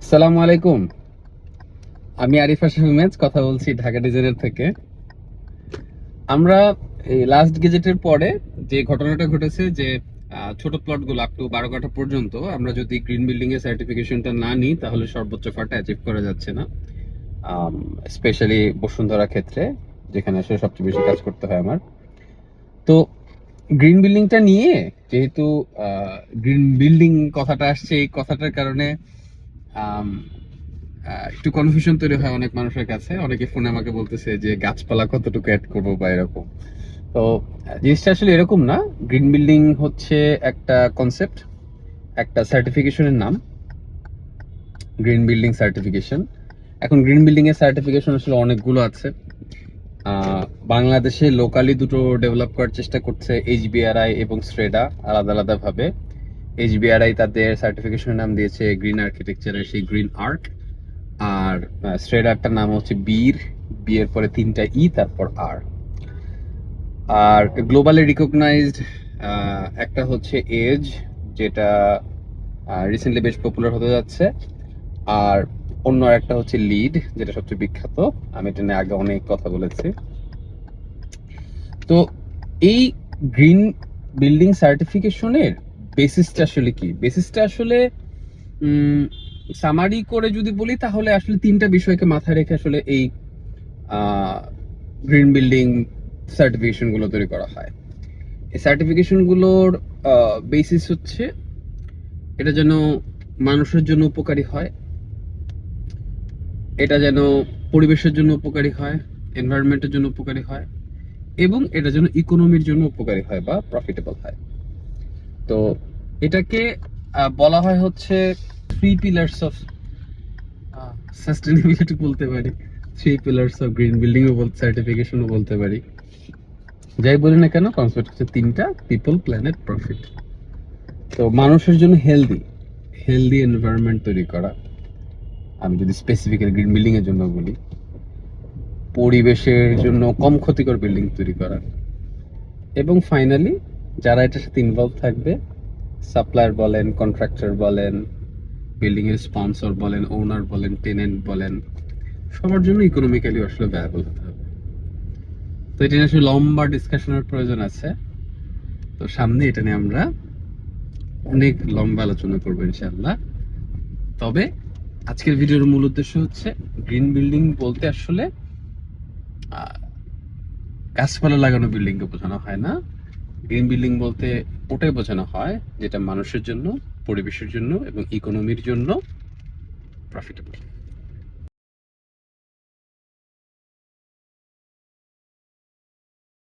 আসসালামু আলাইকুম। আমি আরিফ আহমেদ কথা বলছি ঢাকা ডিজাইনার থেকে। আমরা এই লাস্ট গেজেটের পরে যে ঘটনাটা ঘটেছে যে ছোট প্লটগুলো আপ টু 12 কাঠা পর্যন্ত আমরা যদি গ্রিন বিল্ডিং এর সার্টিফিকেশনটা না নিই তাহলে সর্বোচ্চ ফাটা অ্যাচিভ করা যাচ্ছে না, স্পেশালি বসুন্ধরা ক্ষেত্রে যেখানে আসলে সবচেয়ে বেশি কাজ করতে হয় আমার। তো গ্রিন বিল্ডিংটা নিয়ে যেহেতু গ্রিন বিল্ডিং কথাটা আসছে, এই কথাটার কারণে একটু কনফিউশন তৈরি হয় অনেক মানুষের কাছে। অনেকে ফোনে আমাকে বলতেছে যে গাছপালা কতটুকু অ্যাড করবো বা এরকম। তো জিনিসটা আসলে এরকম না। গ্রিন বিল্ডিং হচ্ছে একটা কনসেপ্ট, একটা সার্টিফিকেশনের নাম, গ্রিন বিল্ডিং সার্টিফিকেশন। এখন গ্রিন বিল্ডিং এর সার্টিফিকেশন আসলে অনেকগুলো আছে। বাংলাদেশে লোকালি দুটো ডেভেলপ করার চেষ্টা করছে, এইচবিআরআই এবং শ্রেডা, আলাদা আলাদা ভাবে। এইচবিআরআই তাদের সার্টিফিকেশনের নাম দিয়েছে গ্রিন আর্কিটেকচারের সেই গ্রিন আর্ট, আর শ্রেডারটার নাম হচ্ছে বিয়ের পরে 3টা ই তারপর আর। আর গ্লোবালি রিকগনাইজড একটা হচ্ছে এজ, যেটা রিসেন্টলি বেশ পপুলার হতে যাচ্ছে। আর অন্য একটা হচ্ছে লিড, যেটা সবচেয়ে বিখ্যাত। আমি এটা নিয়ে আগে অনেক কথা বলেছি। তো এই গ্রিন বিল্ডিং সার্টিফিকেশনের বেসিসটা আসলে কি? বেসিসটা আসলে সামারি করে যদি বলি তাহলে আসলে 3টা বিষয়কে মাথায় রেখে আসলে এই গ্রিন বিল্ডিং সার্টিফিকেশন গুলো তৈরি করা হয়। এই সার্টিফিকেশন গুলোর বেসিস হচ্ছে এটা যেন মানুষের জন্য উপকারী হয়, এটা যেন পরিবেশের জন্য উপকারী হয়, এনভায়রনমেন্টের জন্য উপকারী হয়, এবং এটা যেন ইকোনমির জন্য উপকারী হয় বা প্রফিটেবল হয়। তো এটাকে বলা হয় হচ্ছে 3 পিলার্স অফ সাস্টেনেবিলিটি বলতে পারি, 3 পিলার্স অফ গ্রিন বিল্ডিং ও বলতে, সার্টিফিকেশনও বলতে পারি। যাই বলি না কেন, কনসেপ্ট হচ্ছে 3টা: পিপল, প্ল্যানেট, প্রফিট। তো মানুষের জন্য হেলদি এনভায়রনমেন্ট তৈরি করা, আমি যদি স্পেসিফিক্যালি গ্রিন বিল্ডিং এর জন্য বলি, পরিবেশের জন্য কম ক্ষতিকর বিল্ডিং তৈরি করা, এবং ফাইনালি যারা এটার সাথে ইনভলভ থাকবে, সাপ্লায়ার বলেন, কন্ট্রাক্টর বলেন, বিল্ডিং এর স্পন্সর বলেন, ওনার বলেন, টেনেন্ট বলেন, সবার জন্য ইকোনমিক্যালি আসলে ভায়াবল হতে হবে। তো এটা নিয়ে আসলে লম্বা ডিসকাশনের প্রয়োজন আছে। তো সামনে এটা নিয়ে আমরা অনেক লম্বা আলোচনা করবো ইনশাআল্লাহ। তবে আজকের ভিডিওর মূল উদ্দেশ্য হচ্ছে গ্রিন বিল্ডিং বলতে আসলে গাছপালা লাগানো বিল্ডিং কে বোঝানো হয় না। গ্রিন বিল্ডিং বলতে ওটাই বোঝানো হয় যেটা মানুষের জন্য, পরিবেশের জন্য এবং ইকোনমির জন্য প্রফিটেবল।